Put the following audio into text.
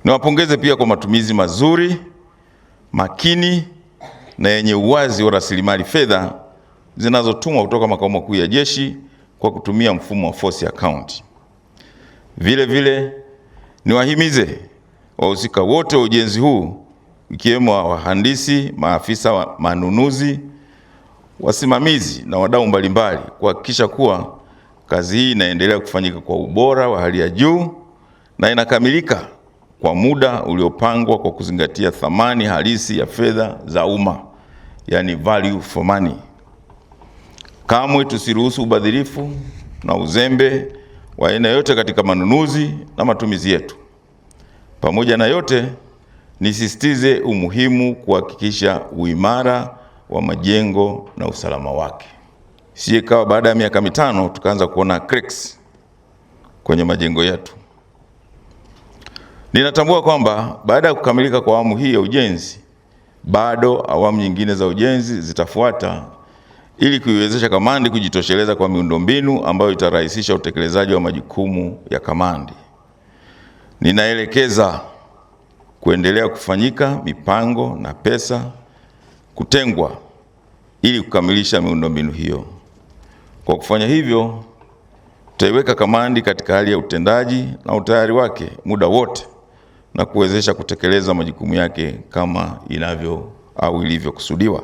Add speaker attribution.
Speaker 1: Niwapongeze pia kwa matumizi mazuri, makini na yenye uwazi wa rasilimali fedha zinazotumwa kutoka makao makuu ya jeshi kwa kutumia mfumo wa force account. Vile vile niwahimize wahusika wote wa ujenzi huu ikiwemo wahandisi, maafisa wa manunuzi, wasimamizi na wadau mbalimbali kuhakikisha kuwa kazi hii inaendelea kufanyika kwa ubora wa hali ya juu na inakamilika kwa muda uliopangwa kwa kuzingatia thamani halisi ya fedha za umma, yani value for money. Kamwe tusiruhusu ubadhirifu na uzembe wa aina yote katika manunuzi na matumizi yetu. Pamoja na yote, nisisitize umuhimu kuhakikisha uimara wa majengo na usalama wake. Sije kawa baada ya miaka mitano tukaanza kuona cracks kwenye majengo yetu. Ninatambua kwamba baada ya kukamilika kwa awamu hii ya ujenzi, bado awamu nyingine za ujenzi zitafuata ili kuiwezesha kamandi kujitosheleza kwa miundombinu ambayo itarahisisha utekelezaji wa majukumu ya kamandi. Ninaelekeza kuendelea kufanyika mipango na pesa kutengwa ili kukamilisha miundombinu hiyo. Kwa kufanya hivyo, tutaiweka kamandi katika hali ya utendaji na utayari wake muda wote na kuwezesha kutekeleza majukumu yake kama ilivyokusudiwa.